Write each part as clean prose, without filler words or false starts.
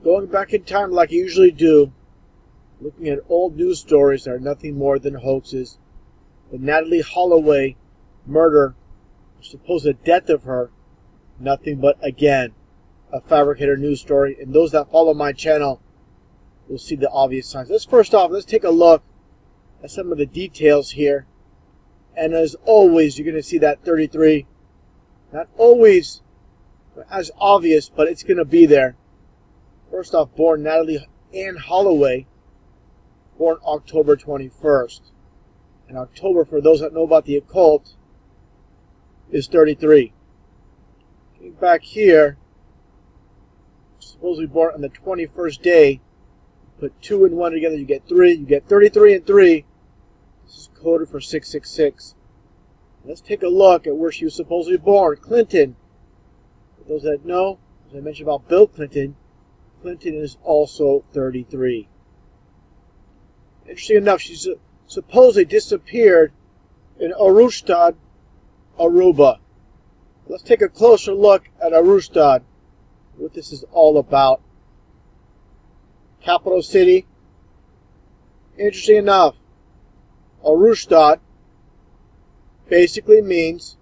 Going back in time like I usually do, looking at old news stories that are nothing more than hoaxes. The Natalie Holloway murder, supposed death of her, nothing but, again, a fabricated news story. And those that follow my channel will see the obvious signs. First off, let's take a look at some of the details here. And as always, you're going to see that 33. Not always as obvious, but it's going to be there. First off, born Natalie Ann Holloway, born October 21st. And October, for those that know about the occult, is 33. Getting back here, supposedly born on the 21st day. Put 2 and 1 together, you get 3. You get 33 and 3. This is coded for 666. Let's take a look at where she was supposedly born. Clinton. For those that know, as I mentioned about Bill Clinton, Clinton is also 33. Interesting enough, she's supposedly disappeared in Arustad, Aruba. Let's take a closer look at Arustad, what this is all about. Capital city. Interesting enough, Arustad basically means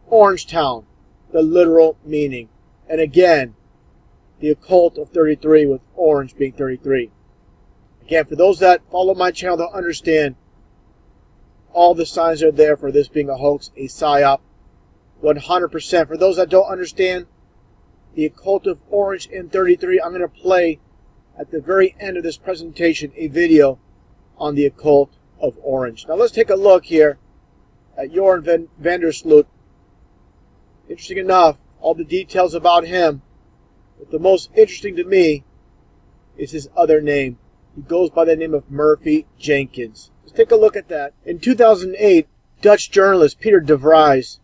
Orange Town, the literal meaning. And again, the occult of 33 with orange being 33. Again, for those that follow my channel, they'll understand all the signs are there for this being a hoax, a psyop, 100%. For those that don't understand the occult of orange in 33, I'm going to play at the very end of this presentation a video on the occult of orange. Now let's take a look here at Joran van der Sloot. Interesting enough, all the details about him, but the most interesting to me is his other name. He goes by the name of Murphy Jenkins. Let's take a look at that. In 2008, Dutch journalist Peter de Vries,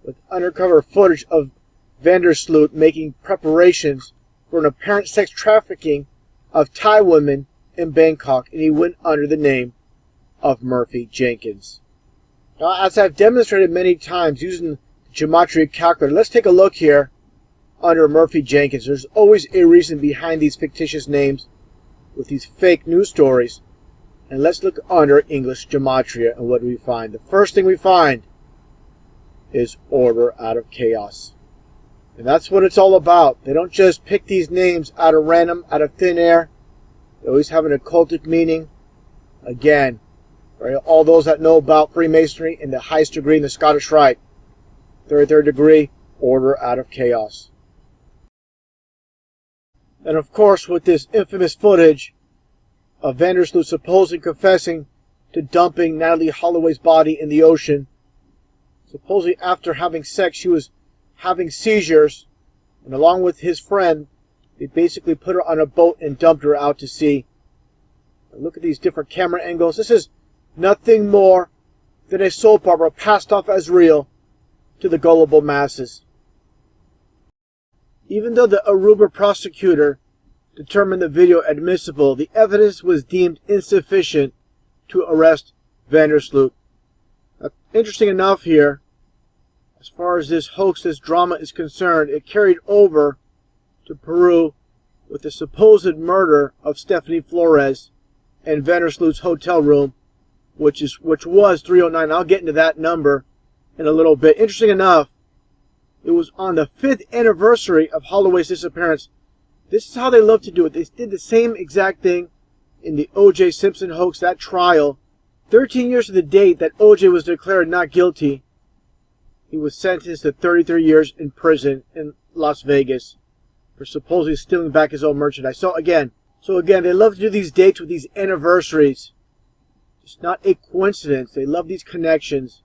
with undercover footage of van der Sloot making preparations for an apparent sex trafficking of Thai women in Bangkok, and he went under the name of Murphy Jenkins. Now, as I've demonstrated many times using the gematria calculator, let's take a look here under Murphy Jenkins. There's always a reason behind these fictitious names with these fake news stories. And let's look under English gematria, and what do we find? The first thing we find is order out of chaos. And that's what it's all about. They don't just pick these names out of random, out of thin air. They always have an occultic meaning. Again, for all those that know about Freemasonry in the highest degree in the Scottish Rite, 33rd degree, order out of chaos. And of course, with this infamous footage of van der Sloot supposedly confessing to dumping Natalie Holloway's body in the ocean, supposedly after having sex, she was having seizures, and along with his friend, they basically put her on a boat and dumped her out to sea. And look at these different camera angles. This is nothing more than a soap opera passed off as real to the gullible masses. Even though the Aruba prosecutor determined the video admissible, the evidence was deemed insufficient to arrest van der Sloot. Interesting enough here, as far as this hoax, this drama is concerned, it carried over to Peru with the supposed murder of Stephanie Flores in van der Sloot's hotel room, which was 309. I'll get into that number in a little bit. Interesting enough, it was on the 5th anniversary of Holloway's disappearance. This is how they love to do it. They did the same exact thing in the O.J. Simpson hoax, that trial. 13 years to the date that O.J. was declared not guilty, he was sentenced to 33 years in prison in Las Vegas for supposedly stealing back his own merchandise. So again, they love to do these dates with these anniversaries. It's not a coincidence. They love these connections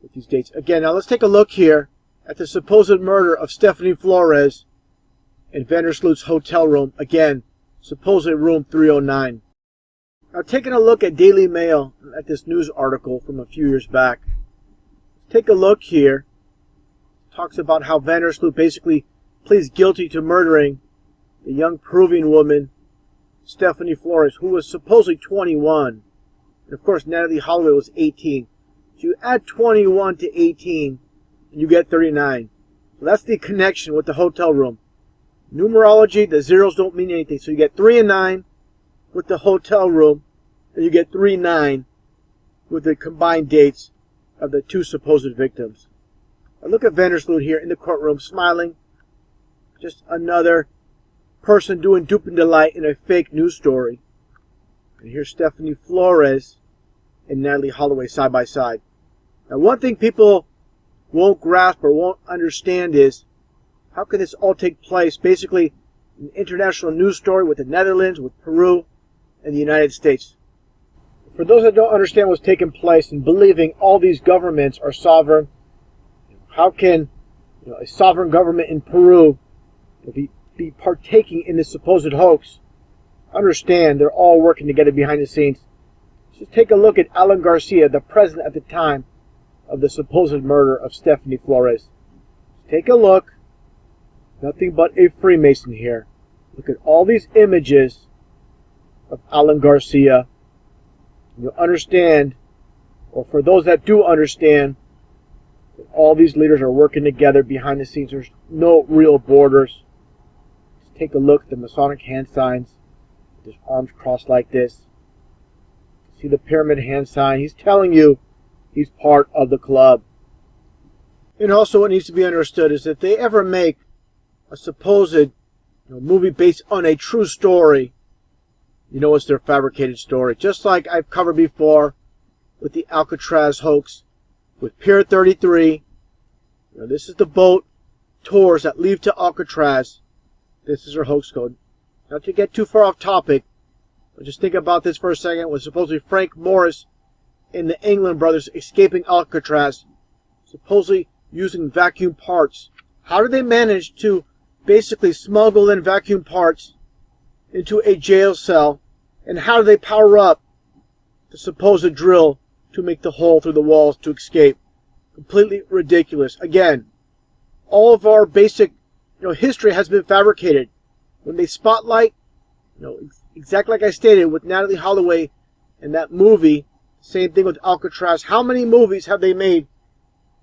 with these dates. Again, now let's take a look here at the supposed murder of Stephanie Flores in van der Sloot's hotel room. Again, supposedly room 309. Now taking a look at Daily Mail, at this news article from a few years back. Take a look here. It talks about how van der Sloot basically pleads guilty to murdering the young Peruvian woman, Stephanie Flores, who was supposedly 21. And of course, Natalie Holloway was 18. So you add 21 to 18, and you get 39. So that's the connection with the hotel room. Numerology, the zeros don't mean anything. So you get 3 and 9 with the hotel room, and you get 3-9 with the combined dates of the two supposed victims. Now look at Vandersloot here in the courtroom, smiling. Just another person doing dupe and delight in a fake news story. And here's Stephanie Flores and Natalie Holloway side by side. Now one thing people won't grasp or won't understand is, how can this all take place? Basically, an international news story with the Netherlands, with Peru, and the United States. For those that don't understand what's taking place and believing all these governments are sovereign, how can a sovereign government in Peru be partaking in this supposed hoax? Understand, they're all working together behind the scenes. Just take a look at Alan Garcia, the president at the time of the supposed murder of Stephanie Flores. Take a look. Nothing but a Freemason here. Look at all these images of Alan Garcia. You'll understand, or for those that do understand, that all these leaders are working together behind the scenes. There's no real borders. Just take a look at the Masonic hand signs. There's arms crossed like this. See the pyramid hand sign? He's telling you he's part of the club. And also what needs to be understood is if they ever make a supposed movie based on a true story, you know it's their fabricated story. Just like I've covered before with the Alcatraz hoax, with Pier 33. This is the boat tours that leave to Alcatraz. This is their hoax code. Not to get too far off topic, but just think about this for a second. With supposedly Frank Morris and the England brothers escaping Alcatraz, supposedly using vacuum parts. How did they manage to basically smuggle in vacuum parts into a jail cell? And how do they power up the supposed drill to make the hole through the walls to escape? Completely ridiculous. Again, all of our basic history has been fabricated. When they spotlight, exactly like I stated with Natalie Holloway and that movie, same thing with Alcatraz. How many movies have they made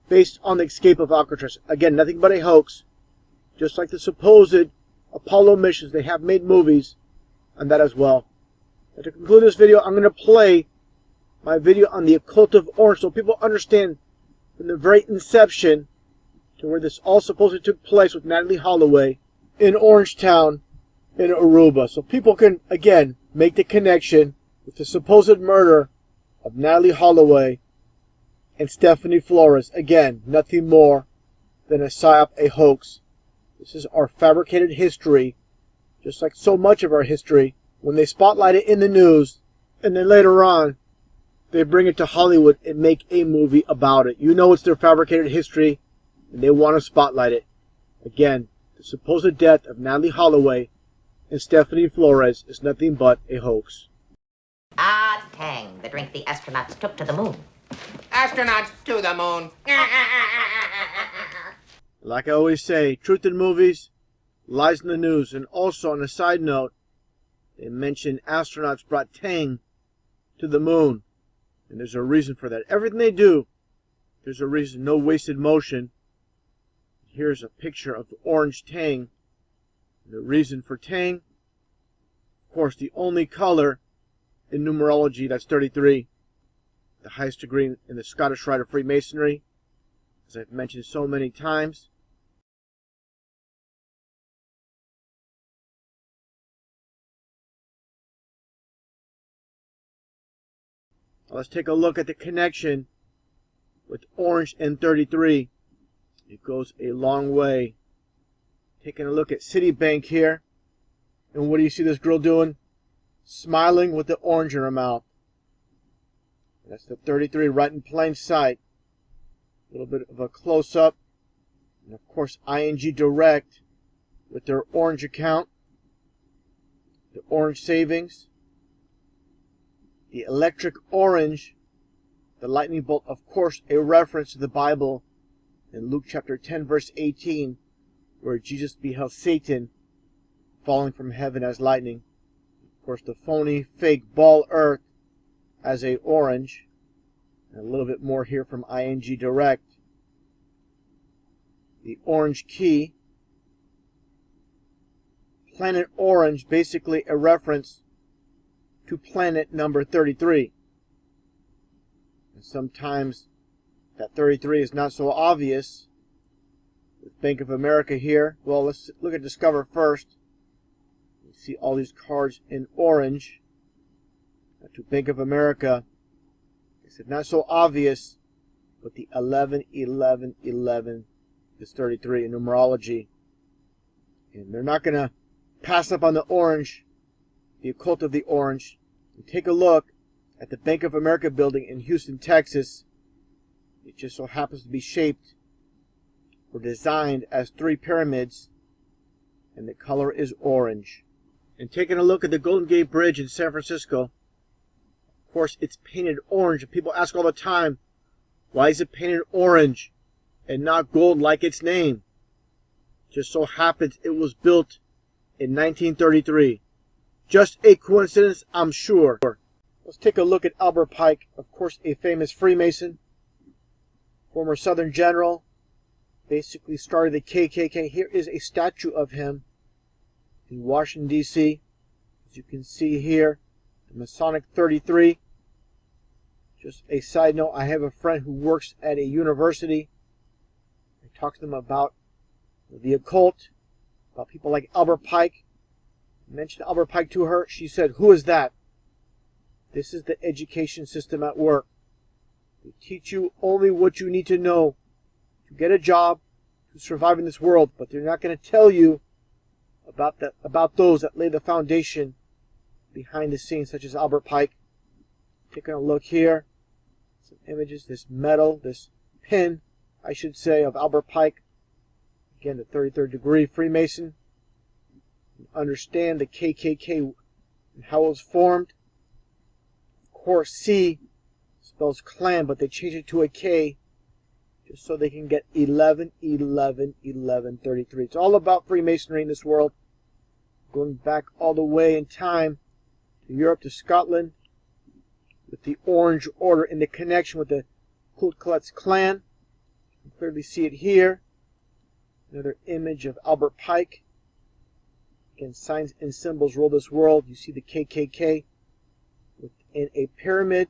based on the escape of Alcatraz? Again, nothing but a hoax. Just like the supposed Apollo missions, they have made movies on that as well. And to conclude this video, I'm going to play my video on the occult of Orange so people understand from the very inception to where this all supposedly took place with Natalie Holloway in Orangetown in Aruba. So people can, again, make the connection with the supposed murder of Natalie Holloway and Stephanie Flores. Again, nothing more than a psyop, a hoax. This is our fabricated history, just like so much of our history. When they spotlight it in the news, and then later on, they bring it to Hollywood and make a movie about it. You know it's their fabricated history, and they want to spotlight it. Again, the supposed death of Natalie Holloway and Stephanie Flores is nothing but a hoax. Ah, Tang, the drink the astronauts took to the moon. Astronauts to the moon. Like I always say, truth in movies, lies in the news. And also, on a side note, they mentioned astronauts brought Tang to the moon. And there's a reason for that. Everything they do, there's a reason. No wasted motion. Here's a picture of the orange Tang. The reason for Tang, of course, the only color in numerology, that's 33. The highest degree in the Scottish Rite of Freemasonry, as I've mentioned so many times. Now let's take a look at the connection with orange and 33. It goes a long way. Taking a look at Citibank here. And what do you see this girl doing? Smiling with the orange in her mouth. That's the 33 right in plain sight. A little bit of a close-up. And of course, ING Direct with their orange account. The orange savings. The electric orange. The lightning bolt, of course, a reference to the Bible in Luke chapter 10, verse 18, where Jesus beheld Satan falling from heaven as lightning. Of course, the phony, fake ball earth as a orange. And a little bit more here from ING Direct. The orange key. Planet Orange, basically a reference to planet number 33. And sometimes that 33 is not so obvious. With Bank of America here. Well, let's look at Discover first. You see all these cards in orange. To Bank of America. It's not so obvious, but the 11, 11, 11 is 33 in numerology. And they're not going to pass up on the orange, the occult of the orange. And take a look at the Bank of America building in Houston, Texas. It just so happens to be shaped or designed as 3 pyramids, and the color is orange. And taking a look at the Golden Gate Bridge in San Francisco, of course, it's painted orange. And people ask all the time, why is it painted orange and not gold like its name? Just so happens it was built in 1933. Just a coincidence, I'm sure. Let's take a look at Albert Pike, of course, a famous Freemason, former Southern general, basically started the KKK. Here is a statue of him in Washington, D.C. As you can see here, the Masonic 33. Just a side note, I have a friend who works at a university. I talk to them about the occult, about people like Albert Pike. I mentioned Albert Pike to her. She said, who is that? This is the education system at work. They teach you only what you need to know to get a job, to survive in this world, but they're not going to tell you about those that lay the foundation behind the scenes, such as Albert Pike. Taking a look here, some images, this medal, this pin, I should say, of Albert Pike. Again, the 33rd degree Freemason. Understand the KKK and how it was formed. Of course, C spells clan, but they changed it to a K just so they can get 11, 11, 11, 33. It's all about Freemasonry in this world, going back all the way in time to Europe, to Scotland, with the Orange Order in the connection with the Ku Klux Klan. You can clearly see it here. Another image of Albert Pike. Again, signs and symbols rule this world. You see the KKK within a pyramid,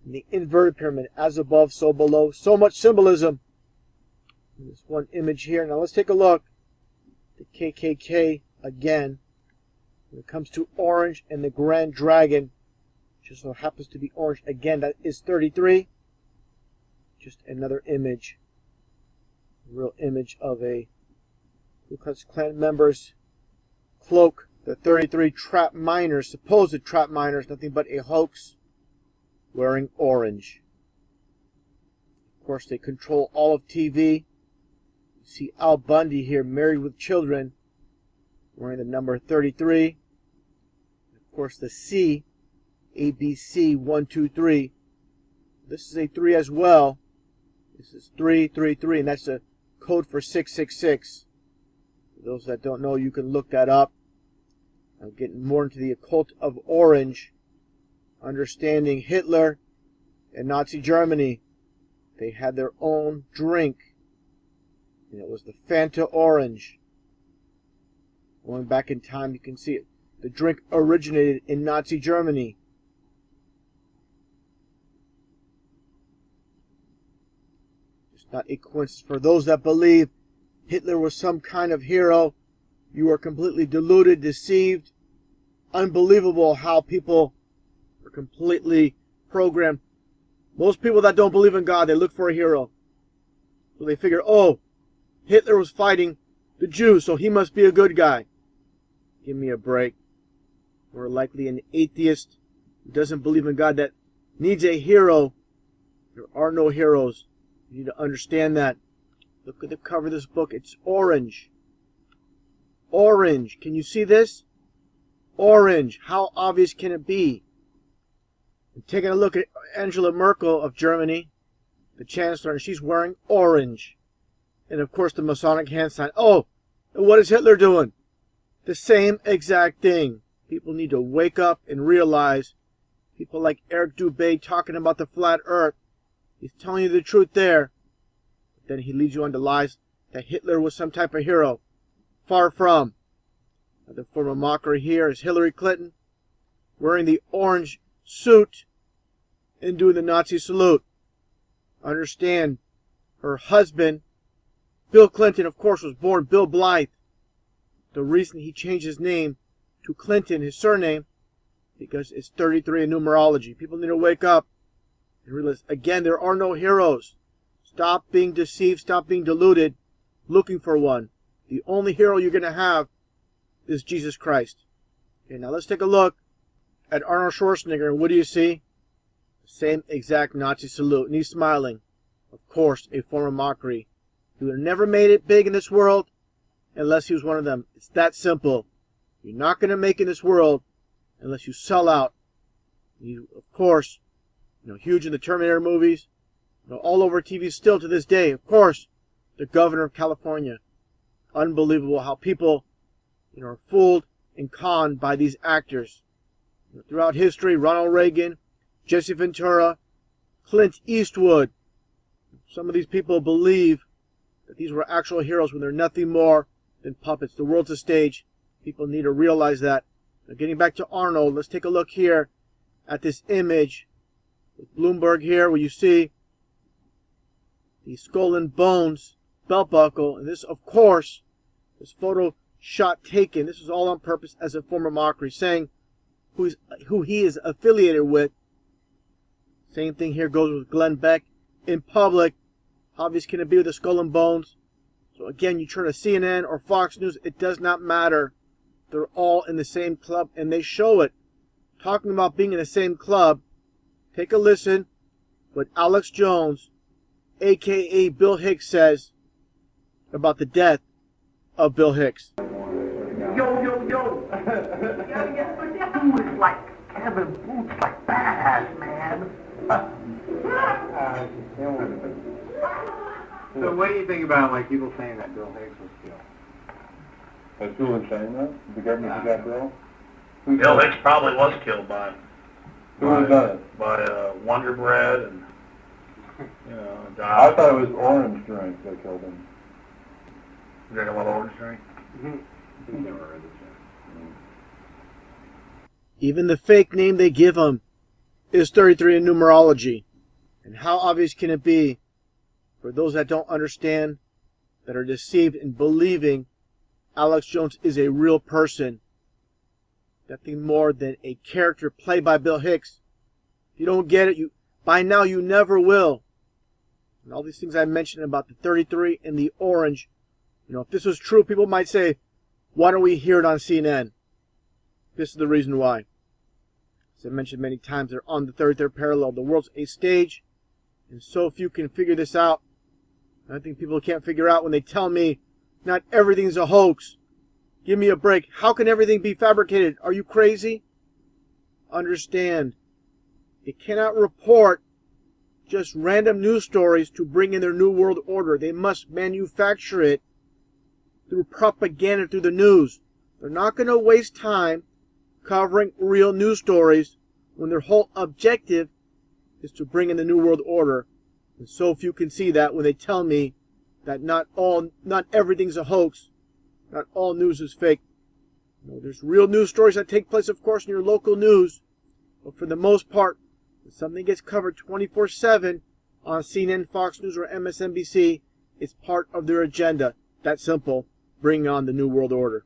in the inverted pyramid, as above, so below. So much symbolism in this one image here. Now let's take a look. The KKK again. When it comes to orange and the Grand Dragon, just so happens to be orange again, that is 33. Just another image, a real image of a Ku Klux Klan member's cloak. The 33 trap miners, supposed trap miners, nothing but a hoax, wearing orange. Of course, they control all of TV. You see Al Bundy here, married with children, wearing the number 33. Of course, the C, ABC 123. This is a 3 as well. This is 333, and that's a code for 666. For those that don't know, you can look that up. I'm getting more into the occult of orange, understanding Hitler and Nazi Germany. They had their own drink, and it was the Fanta Orange. Going back in time, you can see it. The drink originated in Nazi Germany. It's not a coincidence. For those that believe Hitler was some kind of hero, you are completely deluded, deceived. Unbelievable how people are completely programmed. Most people that don't believe in God, they look for a hero. So they figure, oh, Hitler was fighting the Jews, so he must be a good guy. Give me a break. More likely an atheist who doesn't believe in God that needs a hero. There are no heroes. You need to understand that. Look at the cover of this book. It's orange. Orange. Can you see this? Orange. How obvious can it be? And taking a look at Angela Merkel of Germany, the Chancellor, and she's wearing orange. And of course the Masonic hand sign. Oh, and what is Hitler doing? The same exact thing. People need to wake up and realize. People like Eric Dubé talking about the flat earth. He's telling you the truth there. But then he leads you on to lies that Hitler was some type of hero. Far from. The form of mockery here is Hillary Clinton wearing the orange suit and doing the Nazi salute. Understand, her husband, Bill Clinton, of course, was born Bill Blythe. The reason he changed his name to Clinton, his surname, because it's 33 in numerology. People need to wake up and realize, again, there are no heroes. Stop being deceived. Stop being deluded, looking for one. The only hero you're going to have is Jesus Christ. Okay, now let's take a look at Arnold Schwarzenegger, and what do you see? The same exact Nazi salute, and he's smiling. Of course, a form of mockery. He would have never made it big in this world unless he was one of them. It's that simple. You're not going to make it in this world unless you sell out. You, of course, huge in the Terminator movies, all over TV still to this day. Of course, the governor of California. Unbelievable how people, are fooled and conned by these actors. Throughout history, Ronald Reagan, Jesse Ventura, Clint Eastwood. Some of these people believe that these were actual heroes when they're nothing more than puppets. The world's a stage. People need to realize that. Now, getting back to Arnold, let's take a look here at this image with Bloomberg here, where you see the skull and bones belt buckle. And this, of course, this photo shot taken. This is all on purpose as a form of mockery, saying who he is affiliated with. Same thing here goes with Glenn Beck in public. How obvious can it be with the skull and bones? So again, you turn to CNN or Fox News, it does not matter. They're all in the same club, and they show it. Talking about being in the same club, take a listen what Alex Jones, a.k.a. Bill Hicks, says about the death of Bill Hicks. Yo, yo, yo. Dude is like Kevin Boots, like badass, man. So what do you think about people saying that Bill Hicks was killed? Is Julian saying that? The government who got Bill? Bill Hicks probably was killed by Wonder Bread and I thought it was orange drink that killed him. Drink a lot of orange drink. Even the fake name they give him is 33 in numerology. And how obvious can it be for those that don't understand, that are deceived in believing Alex Jones is a real person, nothing more than a character played by Bill Hicks? If you don't get it, by now you never will. And all these things I mentioned about the 33 and the orange, if this was true, people might say, why don't we hear it on CNN? This is the reason why. As I mentioned many times, they're on the 33rd parallel. The world's a stage, and so few can figure this out. I think people can't figure out when they tell me not everything's a hoax. Give me a break. How can everything be fabricated? Are you crazy? Understand, they cannot report just random news stories to bring in their new world order. They must manufacture it through propaganda, through the news. They're not going to waste time covering real news stories when their whole objective is to bring in the new world order. And so few can see that when they tell me that not everything's a hoax, not all news is fake. There's real news stories that take place, of course, in your local news, but for the most part, when something gets covered 24/7 on CNN, Fox News, or MSNBC, it's part of their agenda. That simple. Bring on the new world order.